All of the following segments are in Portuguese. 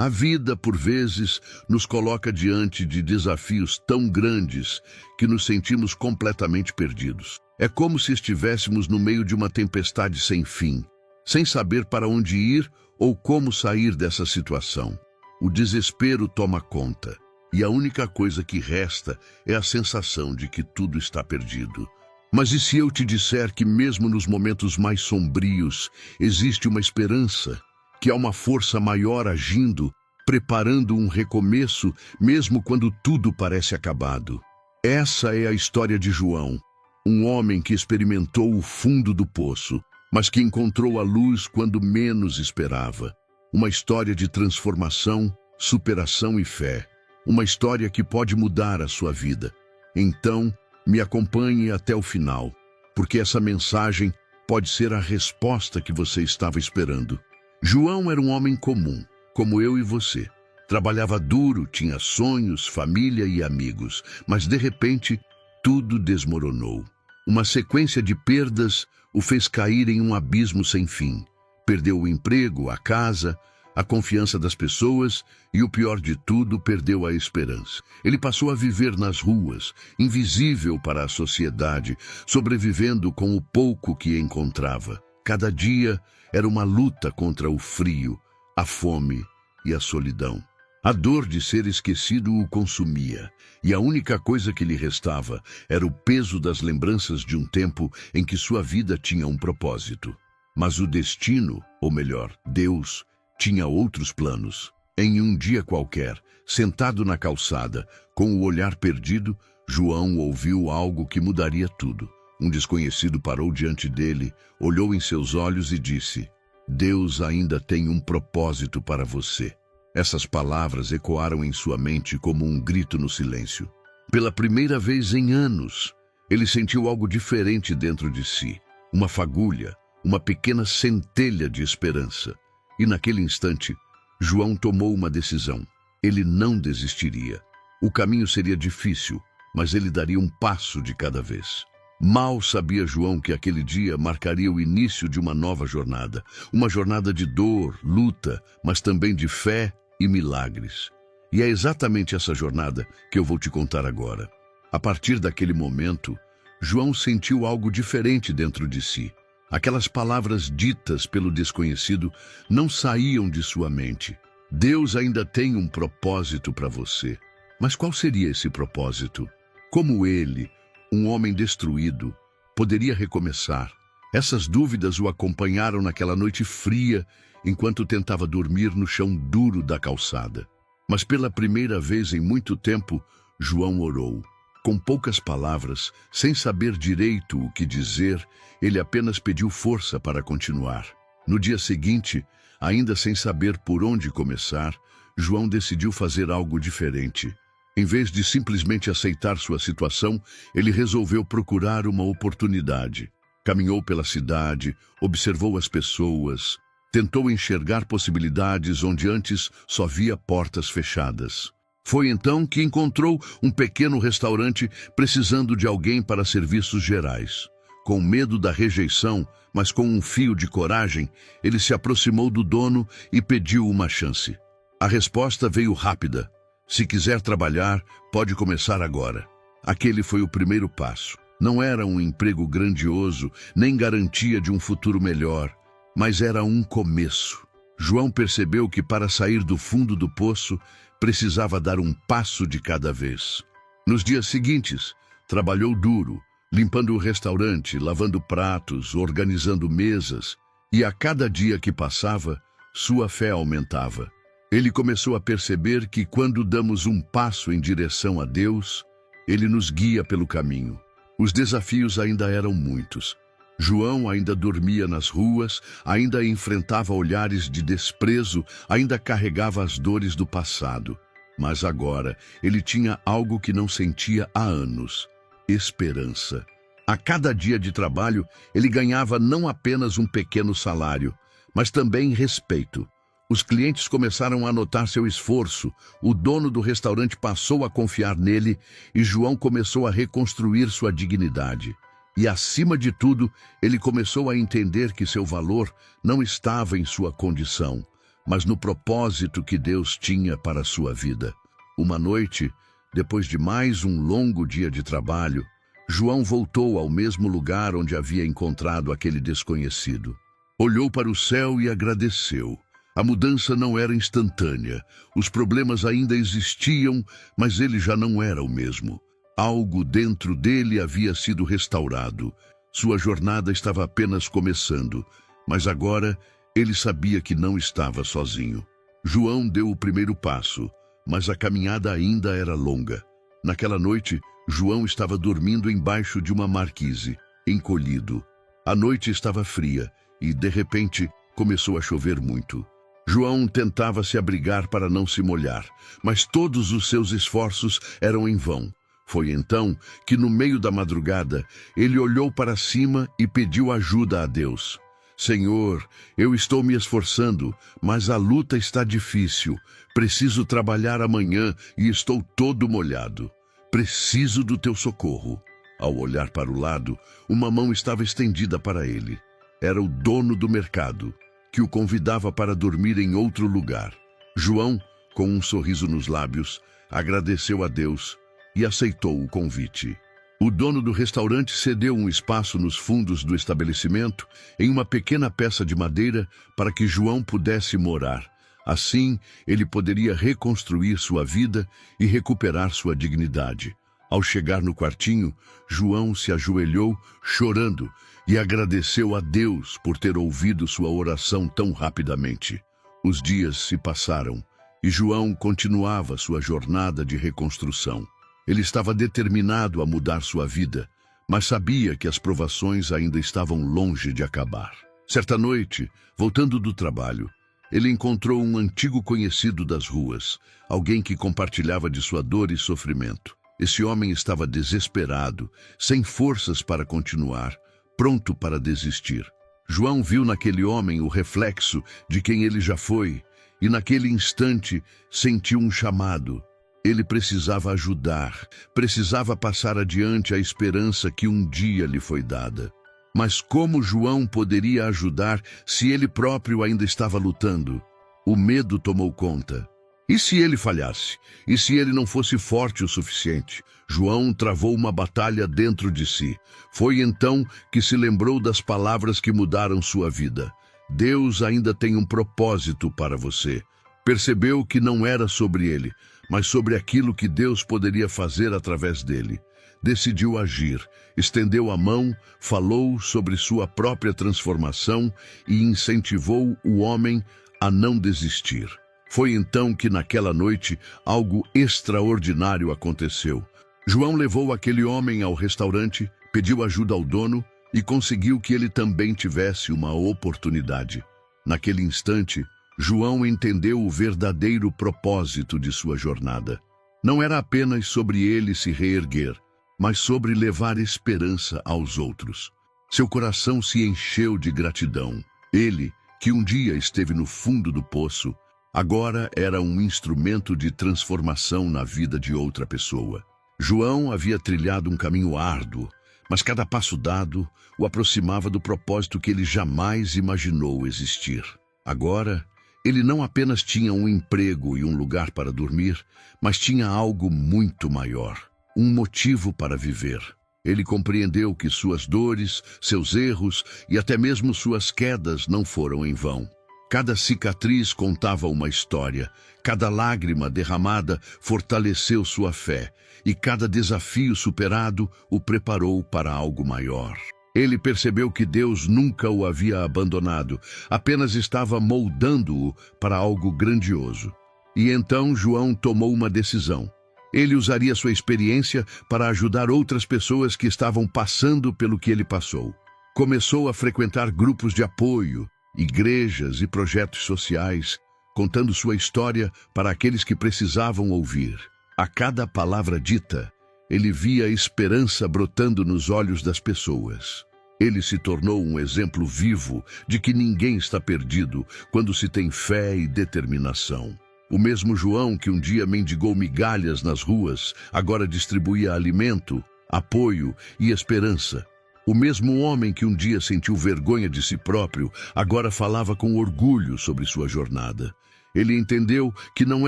A vida, por vezes, nos coloca diante de desafios tão grandes que nos sentimos completamente perdidos. É como se estivéssemos no meio de uma tempestade sem fim, sem saber para onde ir ou como sair dessa situação. O desespero toma conta, e a única coisa que resta é a sensação de que tudo está perdido. Mas e se eu te disser que mesmo nos momentos mais sombrios existe uma esperança, que há uma força maior agindo, preparando um recomeço, mesmo quando tudo parece acabado? Essa é a história de João, um homem que experimentou o fundo do poço, mas que encontrou a luz quando menos esperava. Uma história de transformação, superação e fé. Uma história que pode mudar a sua vida. Então, me acompanhe até o final, porque essa mensagem pode ser a resposta que você estava esperando. João era um homem comum, como eu e você. Trabalhava duro, tinha sonhos, família e amigos, mas de repente tudo desmoronou. Uma sequência de perdas o fez cair em um abismo sem fim. Perdeu o emprego, a casa, a confiança das pessoas e, o pior de tudo, perdeu a esperança. Ele passou a viver nas ruas, invisível para a sociedade, sobrevivendo com o pouco que encontrava. Cada dia era uma luta contra o frio, a fome e a solidão. A dor de ser esquecido o consumia, e a única coisa que lhe restava era o peso das lembranças de um tempo em que sua vida tinha um propósito. Mas o destino, ou melhor, Deus, tinha outros planos. Em um dia qualquer, sentado na calçada, com o olhar perdido, João ouviu algo que mudaria tudo. Um desconhecido parou diante dele, olhou em seus olhos e disse: "Deus ainda tem um propósito para você." Essas palavras ecoaram em sua mente como um grito no silêncio. Pela primeira vez em anos, ele sentiu algo diferente dentro de si. Uma fagulha, uma pequena centelha de esperança. E naquele instante, João tomou uma decisão. Ele não desistiria. O caminho seria difícil, mas ele daria um passo de cada vez. Mal sabia João que aquele dia marcaria o início de uma nova jornada. Uma jornada de dor, luta, mas também de fé e milagres. E é exatamente essa jornada que eu vou te contar agora. A partir daquele momento, João sentiu algo diferente dentro de si. Aquelas palavras ditas pelo desconhecido não saíam de sua mente. Deus ainda tem um propósito para você. Mas qual seria esse propósito? Como ele, um homem destruído, poderia recomeçar? Essas dúvidas o acompanharam naquela noite fria, enquanto tentava dormir no chão duro da calçada. Mas pela primeira vez em muito tempo, João orou. Com poucas palavras, sem saber direito o que dizer, ele apenas pediu força para continuar. No dia seguinte, ainda sem saber por onde começar, João decidiu fazer algo diferente. Em vez de simplesmente aceitar sua situação, ele resolveu procurar uma oportunidade. Caminhou pela cidade, observou as pessoas, tentou enxergar possibilidades onde antes só via portas fechadas. Foi então que encontrou um pequeno restaurante precisando de alguém para serviços gerais. Com medo da rejeição, mas com um fio de coragem, ele se aproximou do dono e pediu uma chance. A resposta veio rápida. "Se quiser trabalhar, pode começar agora." Aquele foi o primeiro passo. Não era um emprego grandioso, nem garantia de um futuro melhor, mas era um começo. João percebeu que para sair do fundo do poço, precisava dar um passo de cada vez. Nos dias seguintes, trabalhou duro, limpando o restaurante, lavando pratos, organizando mesas, e a cada dia que passava, sua fé aumentava. Ele começou a perceber que quando damos um passo em direção a Deus, Ele nos guia pelo caminho. Os desafios ainda eram muitos. João ainda dormia nas ruas, ainda enfrentava olhares de desprezo, ainda carregava as dores do passado. Mas agora ele tinha algo que não sentia há anos: esperança. A cada dia de trabalho, ele ganhava não apenas um pequeno salário, mas também respeito. Os clientes começaram a notar seu esforço, o dono do restaurante passou a confiar nele e João começou a reconstruir sua dignidade. E, acima de tudo, ele começou a entender que seu valor não estava em sua condição, mas no propósito que Deus tinha para a sua vida. Uma noite, depois de mais um longo dia de trabalho, João voltou ao mesmo lugar onde havia encontrado aquele desconhecido. Olhou para o céu e agradeceu. A mudança não era instantânea. Os problemas ainda existiam, mas ele já não era o mesmo. Algo dentro dele havia sido restaurado. Sua jornada estava apenas começando, mas agora ele sabia que não estava sozinho. João deu o primeiro passo, mas a caminhada ainda era longa. Naquela noite, João estava dormindo embaixo de uma marquise, encolhido. A noite estava fria e, de repente, começou a chover muito. João tentava se abrigar para não se molhar, mas todos os seus esforços eram em vão. Foi então que, no meio da madrugada, ele olhou para cima e pediu ajuda a Deus. Senhor, eu estou me esforçando, mas a luta está difícil. Preciso trabalhar amanhã e estou todo molhado. Preciso do teu socorro. Ao olhar para o lado, uma mão estava estendida para ele. Era o dono do mercado, que o convidava para dormir em outro lugar. João, com um sorriso nos lábios, agradeceu a Deus e aceitou o convite. O dono do restaurante cedeu um espaço nos fundos do estabelecimento, em uma pequena peça de madeira, para que João pudesse morar. Assim, ele poderia reconstruir sua vida e recuperar sua dignidade. Ao chegar no quartinho, João se ajoelhou, chorando, e agradeceu a Deus por ter ouvido sua oração tão rapidamente. Os dias se passaram e João continuava sua jornada de reconstrução. Ele estava determinado a mudar sua vida, mas sabia que as provações ainda estavam longe de acabar. Certa noite, voltando do trabalho, ele encontrou um antigo conhecido das ruas, alguém que compartilhava de sua dor e sofrimento. Esse homem estava desesperado, sem forças para continuar, pronto para desistir. João viu naquele homem o reflexo de quem ele já foi, e naquele instante sentiu um chamado. Ele precisava ajudar, precisava passar adiante a esperança que um dia lhe foi dada. Mas como João poderia ajudar se ele próprio ainda estava lutando? O medo tomou conta. E se ele falhasse? E se ele não fosse forte o suficiente? João travou uma batalha dentro de si. Foi então que se lembrou das palavras que mudaram sua vida. Deus ainda tem um propósito para você. Percebeu que não era sobre ele, mas sobre aquilo que Deus poderia fazer através dele. Decidiu agir, estendeu a mão, falou sobre sua própria transformação e incentivou o homem a não desistir. Foi então que naquela noite algo extraordinário aconteceu. João levou aquele homem ao restaurante, pediu ajuda ao dono e conseguiu que ele também tivesse uma oportunidade. Naquele instante, João entendeu o verdadeiro propósito de sua jornada. Não era apenas sobre ele se reerguer, mas sobre levar esperança aos outros. Seu coração se encheu de gratidão. Ele, que um dia esteve no fundo do poço, agora era um instrumento de transformação na vida de outra pessoa. João havia trilhado um caminho árduo, mas cada passo dado o aproximava do propósito que ele jamais imaginou existir. Agora, ele não apenas tinha um emprego e um lugar para dormir, mas tinha algo muito maior, um motivo para viver. Ele compreendeu que suas dores, seus erros e até mesmo suas quedas não foram em vão. Cada cicatriz contava uma história, cada lágrima derramada fortaleceu sua fé, e cada desafio superado o preparou para algo maior. Ele percebeu que Deus nunca o havia abandonado, apenas estava moldando-o para algo grandioso. E então João tomou uma decisão. Ele usaria sua experiência para ajudar outras pessoas que estavam passando pelo que ele passou. Começou a frequentar grupos de apoio, igrejas e projetos sociais, contando sua história para aqueles que precisavam ouvir. A cada palavra dita, ele via a esperança brotando nos olhos das pessoas. Ele se tornou um exemplo vivo de que ninguém está perdido quando se tem fé e determinação. O mesmo João que um dia mendigou migalhas nas ruas, agora distribuía alimento, apoio e esperança. O mesmo homem que um dia sentiu vergonha de si próprio, agora falava com orgulho sobre sua jornada. Ele entendeu que não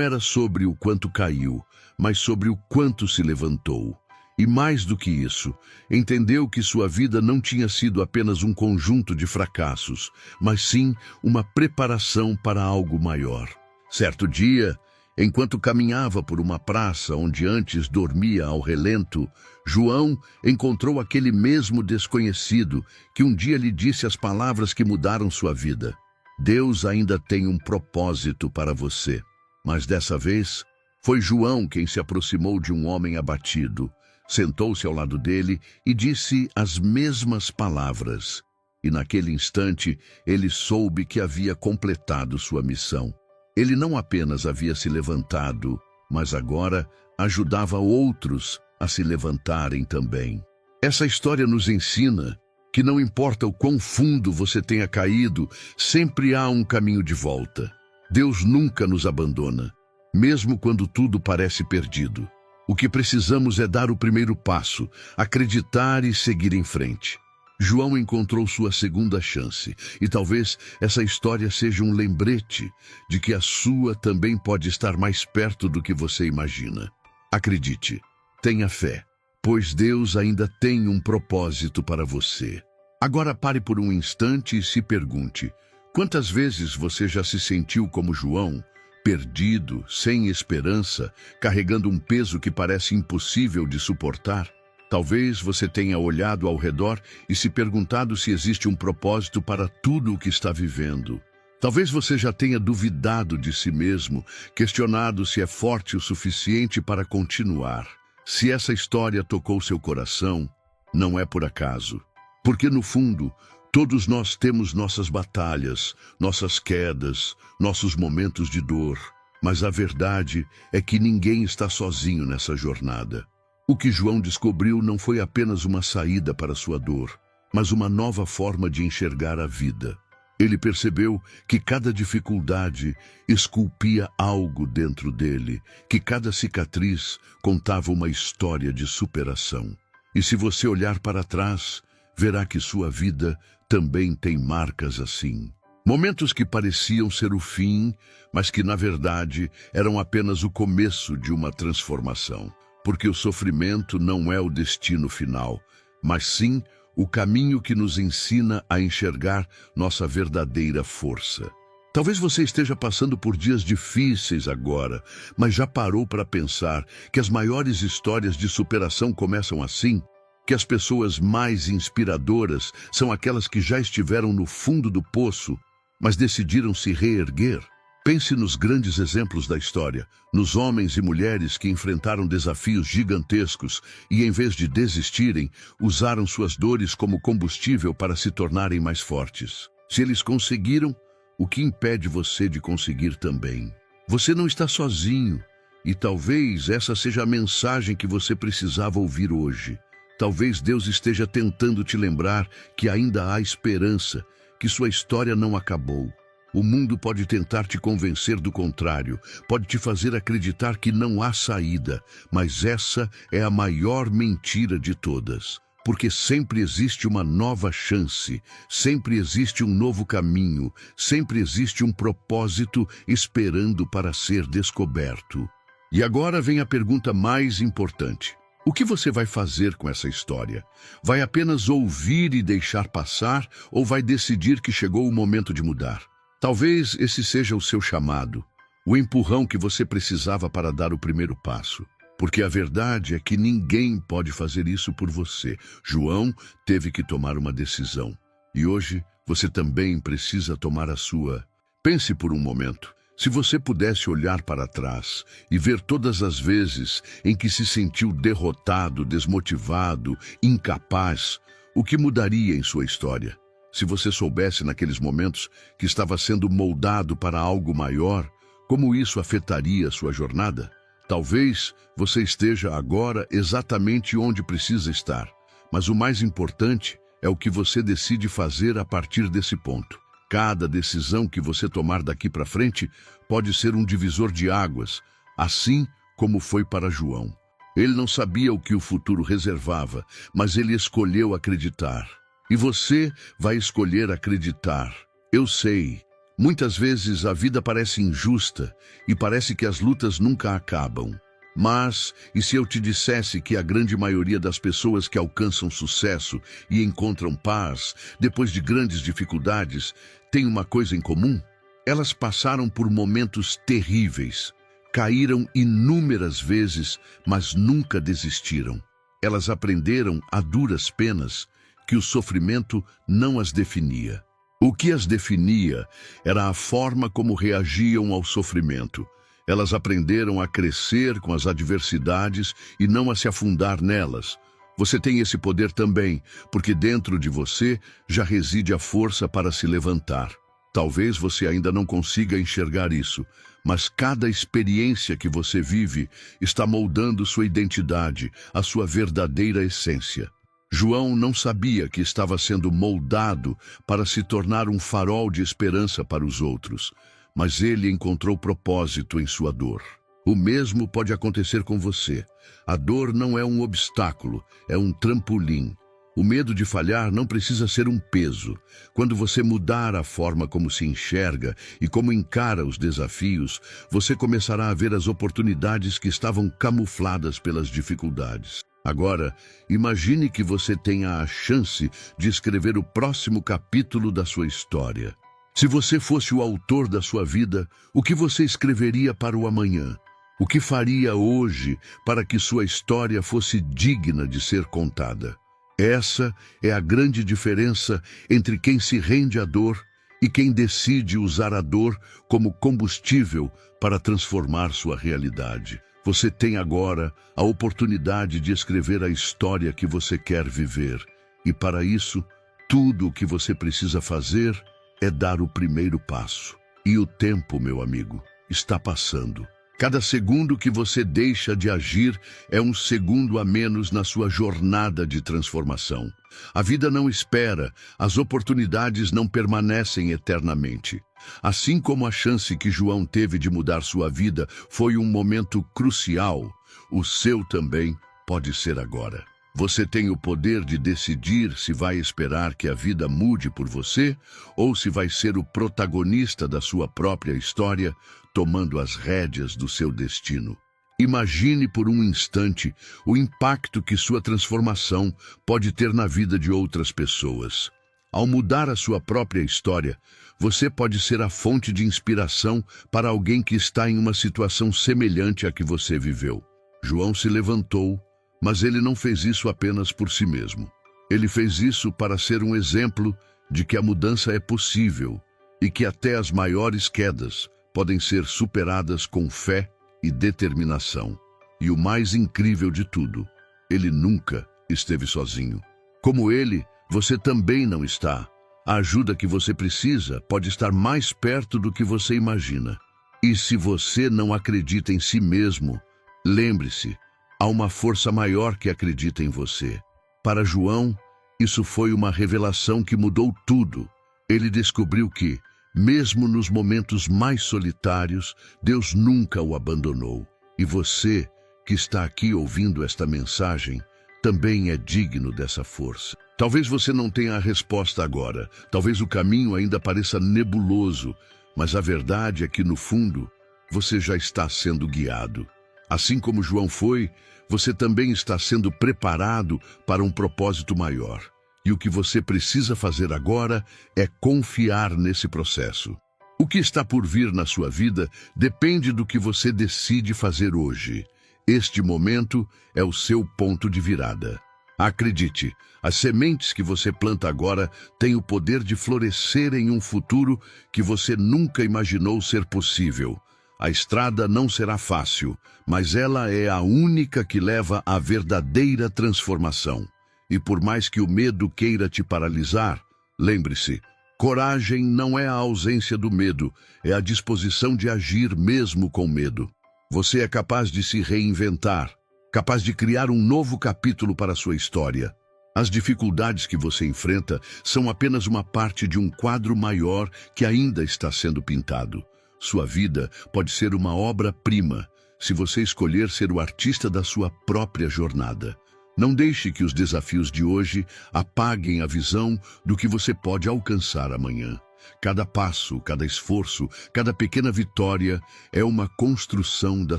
era sobre o quanto caiu, mas sobre o quanto se levantou. E mais do que isso, entendeu que sua vida não tinha sido apenas um conjunto de fracassos, mas sim uma preparação para algo maior. Certo dia, enquanto caminhava por uma praça onde antes dormia ao relento, João encontrou aquele mesmo desconhecido que um dia lhe disse as palavras que mudaram sua vida. Deus ainda tem um propósito para você. Mas dessa vez, foi João quem se aproximou de um homem abatido, sentou-se ao lado dele e disse as mesmas palavras. E naquele instante, ele soube que havia completado sua missão. Ele não apenas havia se levantado, mas agora ajudava outros a se levantarem também. Essa história nos ensina que não importa o quão fundo você tenha caído, sempre há um caminho de volta. Deus nunca nos abandona, mesmo quando tudo parece perdido. O que precisamos é dar o primeiro passo, acreditar e seguir em frente. João encontrou sua segunda chance, e talvez essa história seja um lembrete de que a sua também pode estar mais perto do que você imagina. Acredite, tenha fé, pois Deus ainda tem um propósito para você. Agora pare por um instante e se pergunte: quantas vezes você já se sentiu como João, perdido, sem esperança, carregando um peso que parece impossível de suportar? Talvez você tenha olhado ao redor e se perguntado se existe um propósito para tudo o que está vivendo. Talvez você já tenha duvidado de si mesmo, questionado se é forte o suficiente para continuar. Se essa história tocou seu coração, não é por acaso. Porque no fundo, todos nós temos nossas batalhas, nossas quedas, nossos momentos de dor. Mas a verdade é que ninguém está sozinho nessa jornada. O que João descobriu não foi apenas uma saída para sua dor, mas uma nova forma de enxergar a vida. Ele percebeu que cada dificuldade esculpia algo dentro dele, que cada cicatriz contava uma história de superação. E se você olhar para trás, verá que sua vida também tem marcas assim. Momentos que pareciam ser o fim, mas que na verdade eram apenas o começo de uma transformação. Porque o sofrimento não é o destino final, mas sim o caminho que nos ensina a enxergar nossa verdadeira força. Talvez você esteja passando por dias difíceis agora, mas já parou para pensar que as maiores histórias de superação começam assim? Que as pessoas mais inspiradoras são aquelas que já estiveram no fundo do poço, mas decidiram se reerguer? Pense nos grandes exemplos da história, nos homens e mulheres que enfrentaram desafios gigantescos e, em vez de desistirem, usaram suas dores como combustível para se tornarem mais fortes. Se eles conseguiram, o que impede você de conseguir também? Você não está sozinho, e talvez essa seja a mensagem que você precisava ouvir hoje. Talvez Deus esteja tentando te lembrar que ainda há esperança, que sua história não acabou. O mundo pode tentar te convencer do contrário, pode te fazer acreditar que não há saída, mas essa é a maior mentira de todas. Porque sempre existe uma nova chance, sempre existe um novo caminho, sempre existe um propósito esperando para ser descoberto. E agora vem a pergunta mais importante. O que você vai fazer com essa história? Vai apenas ouvir e deixar passar, ou vai decidir que chegou o momento de mudar? Talvez esse seja o seu chamado, o empurrão que você precisava para dar o primeiro passo. Porque a verdade é que ninguém pode fazer isso por você. João teve que tomar uma decisão. E hoje você também precisa tomar a sua. Pense por um momento. Se você pudesse olhar para trás e ver todas as vezes em que se sentiu derrotado, desmotivado, incapaz, o que mudaria em sua história? Se você soubesse naqueles momentos que estava sendo moldado para algo maior, como isso afetaria sua jornada? Talvez você esteja agora exatamente onde precisa estar, mas o mais importante é o que você decide fazer a partir desse ponto. Cada decisão que você tomar daqui para frente pode ser um divisor de águas, assim como foi para João. Ele não sabia o que o futuro reservava, mas ele escolheu acreditar. E você vai escolher acreditar. Eu sei. Muitas vezes a vida parece injusta e parece que as lutas nunca acabam. Mas, e se eu te dissesse que a grande maioria das pessoas que alcançam sucesso e encontram paz depois de grandes dificuldades tem uma coisa em comum? Elas passaram por momentos terríveis, caíram inúmeras vezes, mas nunca desistiram. Elas aprenderam a duras penas que o sofrimento não as definia. O que as definia era a forma como reagiam ao sofrimento. Elas aprenderam a crescer com as adversidades e não a se afundar nelas. Você tem esse poder também, porque dentro de você já reside a força para se levantar. Talvez você ainda não consiga enxergar isso, mas cada experiência que você vive está moldando sua identidade, a sua verdadeira essência. João não sabia que estava sendo moldado para se tornar um farol de esperança para os outros, mas ele encontrou propósito em sua dor. O mesmo pode acontecer com você. A dor não é um obstáculo, é um trampolim. O medo de falhar não precisa ser um peso. Quando você mudar a forma como se enxerga e como encara os desafios, você começará a ver as oportunidades que estavam camufladas pelas dificuldades. Agora, imagine que você tenha a chance de escrever o próximo capítulo da sua história. Se você fosse o autor da sua vida, o que você escreveria para o amanhã? O que faria hoje para que sua história fosse digna de ser contada? Essa é a grande diferença entre quem se rende à dor e quem decide usar a dor como combustível para transformar sua realidade. Você tem agora a oportunidade de escrever a história que você quer viver. E para isso, tudo o que você precisa fazer é dar o primeiro passo. E o tempo, meu amigo, está passando. Cada segundo que você deixa de agir é um segundo a menos na sua jornada de transformação. A vida não espera, as oportunidades não permanecem eternamente. Assim como a chance que João teve de mudar sua vida foi um momento crucial, o seu também pode ser agora. Você tem o poder de decidir se vai esperar que a vida mude por você ou se vai ser o protagonista da sua própria história, tomando as rédeas do seu destino. Imagine por um instante o impacto que sua transformação pode ter na vida de outras pessoas. Ao mudar a sua própria história, você pode ser a fonte de inspiração para alguém que está em uma situação semelhante à que você viveu. João se levantou, mas ele não fez isso apenas por si mesmo. Ele fez isso para ser um exemplo de que a mudança é possível e que até as maiores quedas podem ser superadas com fé e determinação. E o mais incrível de tudo, ele nunca esteve sozinho. Como ele, você também não está. A ajuda que você precisa pode estar mais perto do que você imagina. E se você não acredita em si mesmo, lembre-se, há uma força maior que acredita em você. Para João, isso foi uma revelação que mudou tudo. Ele descobriu que, mesmo nos momentos mais solitários, Deus nunca o abandonou. E você, que está aqui ouvindo esta mensagem, também é digno dessa força. Talvez você não tenha a resposta agora, talvez o caminho ainda pareça nebuloso, mas a verdade é que, no fundo, você já está sendo guiado. Assim como João foi, você também está sendo preparado para um propósito maior. E o que você precisa fazer agora é confiar nesse processo. O que está por vir na sua vida depende do que você decide fazer hoje. Este momento é o seu ponto de virada. Acredite, as sementes que você planta agora têm o poder de florescer em um futuro que você nunca imaginou ser possível. A estrada não será fácil, mas ela é a única que leva à verdadeira transformação. E por mais que o medo queira te paralisar, lembre-se, coragem não é a ausência do medo, é a disposição de agir mesmo com medo. Você é capaz de se reinventar, capaz de criar um novo capítulo para a sua história. As dificuldades que você enfrenta são apenas uma parte de um quadro maior que ainda está sendo pintado. Sua vida pode ser uma obra-prima, se você escolher ser o artista da sua própria jornada. Não deixe que os desafios de hoje apaguem a visão do que você pode alcançar amanhã. Cada passo, cada esforço, cada pequena vitória é uma construção da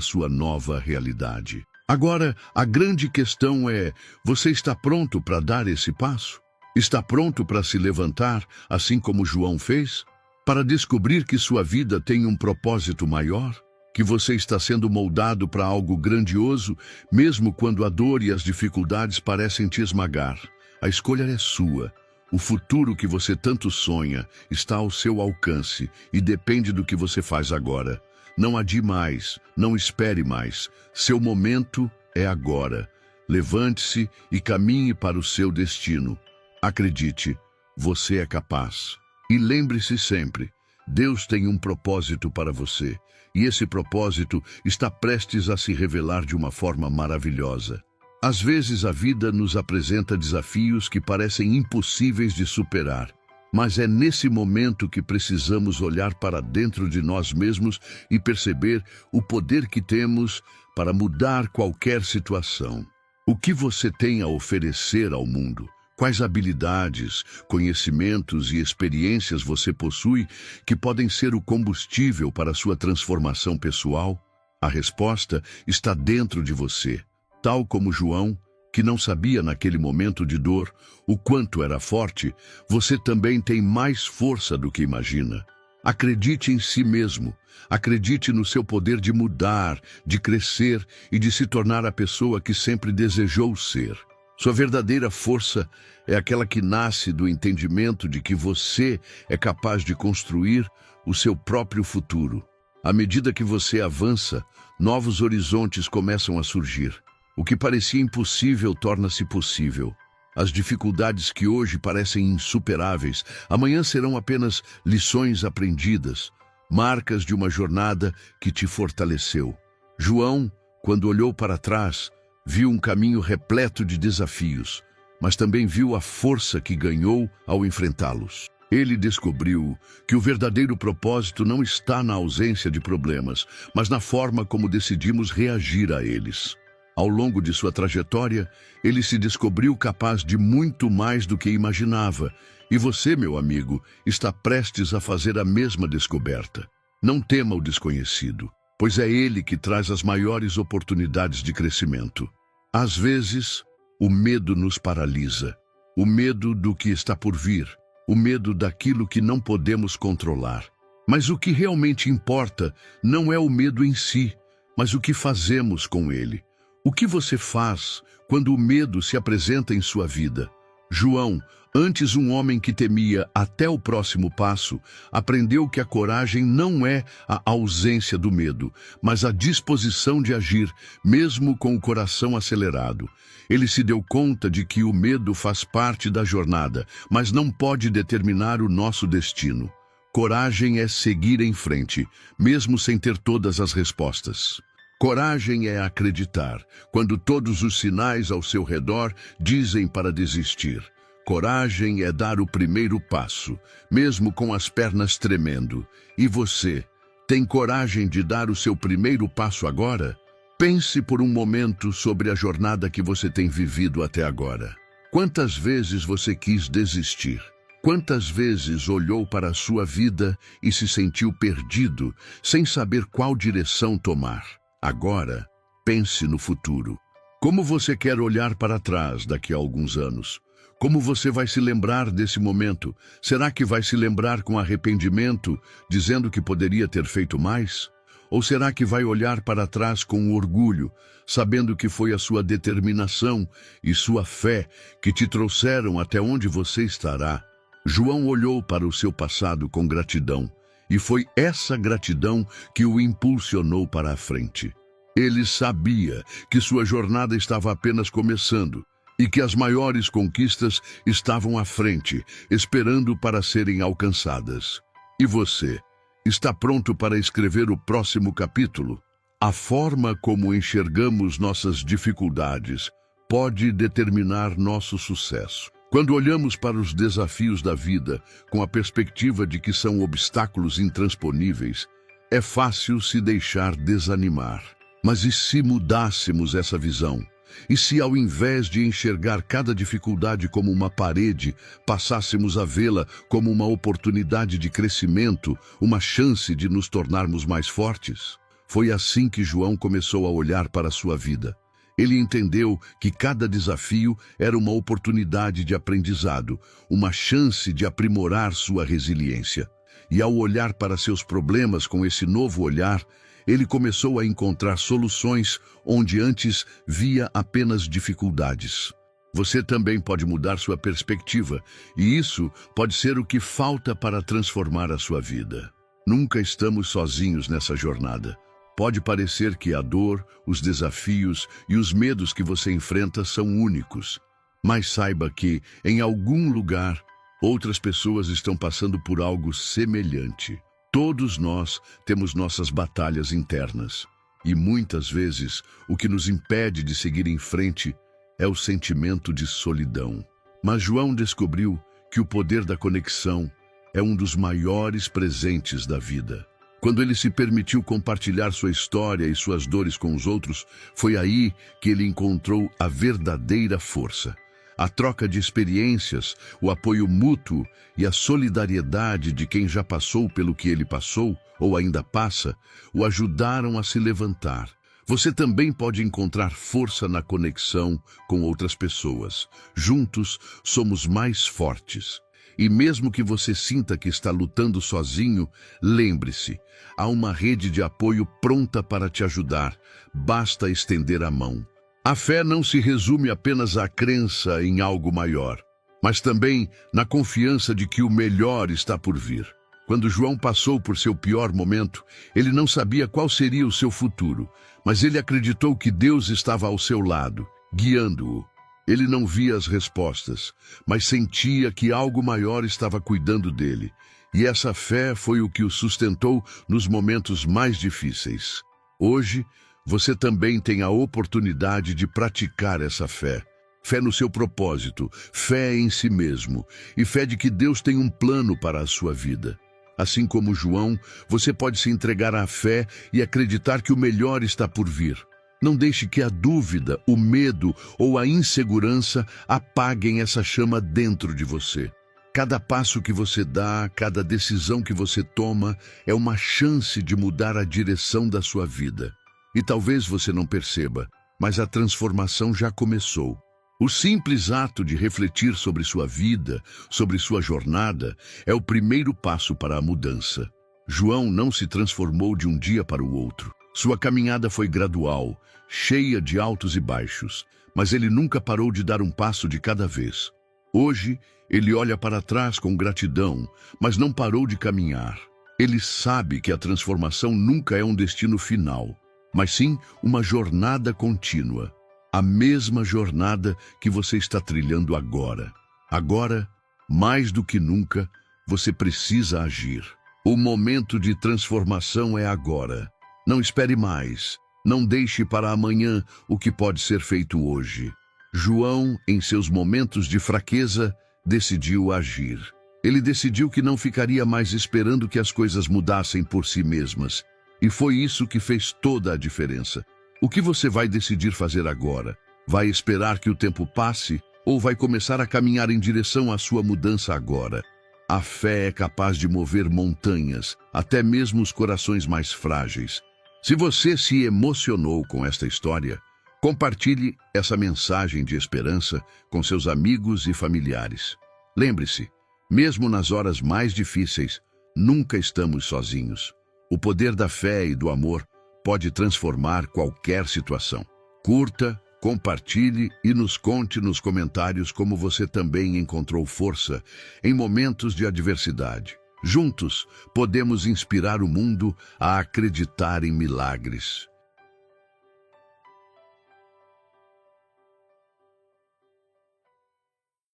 sua nova realidade. Agora, a grande questão é: você está pronto para dar esse passo? Está pronto para se levantar, assim como João fez? Para descobrir que sua vida tem um propósito maior? Que você está sendo moldado para algo grandioso, mesmo quando a dor e as dificuldades parecem te esmagar? A escolha é sua. O futuro que você tanto sonha está ao seu alcance e depende do que você faz agora. Não adie mais, não espere mais. Seu momento é agora. Levante-se e caminhe para o seu destino. Acredite, você é capaz. E lembre-se sempre, Deus tem um propósito para você, e esse propósito está prestes a se revelar de uma forma maravilhosa. Às vezes a vida nos apresenta desafios que parecem impossíveis de superar, mas é nesse momento que precisamos olhar para dentro de nós mesmos e perceber o poder que temos para mudar qualquer situação. O que você tem a oferecer ao mundo? Quais habilidades, conhecimentos e experiências você possui que podem ser o combustível para a sua transformação pessoal? A resposta está dentro de você. Tal como João, que não sabia naquele momento de dor o quanto era forte, você também tem mais força do que imagina. Acredite em si mesmo. Acredite no seu poder de mudar, de crescer e de se tornar a pessoa que sempre desejou ser. Sua verdadeira força é aquela que nasce do entendimento de que você é capaz de construir o seu próprio futuro. À medida que você avança, novos horizontes começam a surgir. O que parecia impossível torna-se possível. As dificuldades que hoje parecem insuperáveis, amanhã serão apenas lições aprendidas, marcas de uma jornada que te fortaleceu. João, quando olhou para trás, viu um caminho repleto de desafios, mas também viu a força que ganhou ao enfrentá-los. Ele descobriu que o verdadeiro propósito não está na ausência de problemas, mas na forma como decidimos reagir a eles. Ao longo de sua trajetória, ele se descobriu capaz de muito mais do que imaginava, e você, meu amigo, está prestes a fazer a mesma descoberta. Não tema o desconhecido, pois é ele que traz as maiores oportunidades de crescimento. Às vezes, o medo nos paralisa, o medo do que está por vir, o medo daquilo que não podemos controlar. Mas o que realmente importa não é o medo em si, mas o que fazemos com ele. O que você faz quando o medo se apresenta em sua vida? João, antes um homem que temia até o próximo passo, aprendeu que a coragem não é a ausência do medo, mas a disposição de agir, mesmo com o coração acelerado. Ele se deu conta de que o medo faz parte da jornada, mas não pode determinar o nosso destino. Coragem é seguir em frente, mesmo sem ter todas as respostas. Coragem é acreditar, quando todos os sinais ao seu redor dizem para desistir. Coragem é dar o primeiro passo, mesmo com as pernas tremendo. E você, tem coragem de dar o seu primeiro passo agora? Pense por um momento sobre a jornada que você tem vivido até agora. Quantas vezes você quis desistir? Quantas vezes olhou para a sua vida e se sentiu perdido, sem saber qual direção tomar? Agora, pense no futuro. Como você quer olhar para trás daqui a alguns anos? Como você vai se lembrar desse momento? Será que vai se lembrar com arrependimento, dizendo que poderia ter feito mais? Ou será que vai olhar para trás com orgulho, sabendo que foi a sua determinação e sua fé que te trouxeram até onde você estará? João olhou para o seu passado com gratidão, e foi essa gratidão que o impulsionou para a frente. Ele sabia que sua jornada estava apenas começando e que as maiores conquistas estavam à frente, esperando para serem alcançadas. E você, está pronto para escrever o próximo capítulo? A forma como enxergamos nossas dificuldades pode determinar nosso sucesso. Quando olhamos para os desafios da vida com a perspectiva de que são obstáculos intransponíveis, é fácil se deixar desanimar. Mas e se mudássemos essa visão? E se, ao invés de enxergar cada dificuldade como uma parede, passássemos a vê-la como uma oportunidade de crescimento, uma chance de nos tornarmos mais fortes? Foi assim que João começou a olhar para a sua vida. Ele entendeu que cada desafio era uma oportunidade de aprendizado, uma chance de aprimorar sua resiliência. E ao olhar para seus problemas com esse novo olhar, ele começou a encontrar soluções onde antes via apenas dificuldades. Você também pode mudar sua perspectiva, e isso pode ser o que falta para transformar a sua vida. Nunca estamos sozinhos nessa jornada. Pode parecer que a dor, os desafios e os medos que você enfrenta são únicos, mas saiba que, em algum lugar, outras pessoas estão passando por algo semelhante. Todos nós temos nossas batalhas internas, e muitas vezes o que nos impede de seguir em frente é o sentimento de solidão. Mas João descobriu que o poder da conexão é um dos maiores presentes da vida. Quando ele se permitiu compartilhar sua história e suas dores com os outros, foi aí que ele encontrou a verdadeira força. A troca de experiências, o apoio mútuo e a solidariedade de quem já passou pelo que ele passou, ou ainda passa, o ajudaram a se levantar. Você também pode encontrar força na conexão com outras pessoas. Juntos, somos mais fortes. E mesmo que você sinta que está lutando sozinho, lembre-se, há uma rede de apoio pronta para te ajudar. Basta estender a mão. A fé não se resume apenas à crença em algo maior, mas também na confiança de que o melhor está por vir. Quando João passou por seu pior momento, ele não sabia qual seria o seu futuro, mas ele acreditou que Deus estava ao seu lado, guiando-o. Ele não via as respostas, mas sentia que algo maior estava cuidando dele, e essa fé foi o que o sustentou nos momentos mais difíceis. Hoje, você também tem a oportunidade de praticar essa fé. Fé no seu propósito, fé em si mesmo e fé de que Deus tem um plano para a sua vida. Assim como João, você pode se entregar à fé e acreditar que o melhor está por vir. Não deixe que a dúvida, o medo ou a insegurança apaguem essa chama dentro de você. Cada passo que você dá, cada decisão que você toma é uma chance de mudar a direção da sua vida. E talvez você não perceba, mas a transformação já começou. O simples ato de refletir sobre sua vida, sobre sua jornada, é o primeiro passo para a mudança. João não se transformou de um dia para o outro. Sua caminhada foi gradual, cheia de altos e baixos, mas ele nunca parou de dar um passo de cada vez. Hoje, ele olha para trás com gratidão, mas não parou de caminhar. Ele sabe que a transformação nunca é um destino final, mas sim uma jornada contínua. A mesma jornada que você está trilhando agora. Agora, mais do que nunca, você precisa agir. O momento de transformação é agora. Não espere mais. Não deixe para amanhã o que pode ser feito hoje. João, em seus momentos de fraqueza, decidiu agir. Ele decidiu que não ficaria mais esperando que as coisas mudassem por si mesmas. E foi isso que fez toda a diferença. O que você vai decidir fazer agora? Vai esperar que o tempo passe ou vai começar a caminhar em direção à sua mudança agora? A fé é capaz de mover montanhas, até mesmo os corações mais frágeis. Se você se emocionou com esta história, compartilhe essa mensagem de esperança com seus amigos e familiares. Lembre-se, mesmo nas horas mais difíceis, nunca estamos sozinhos. O poder da fé e do amor pode transformar qualquer situação. Curta, compartilhe e nos conte nos comentários como você também encontrou força em momentos de adversidade. Juntos, podemos inspirar o mundo a acreditar em milagres.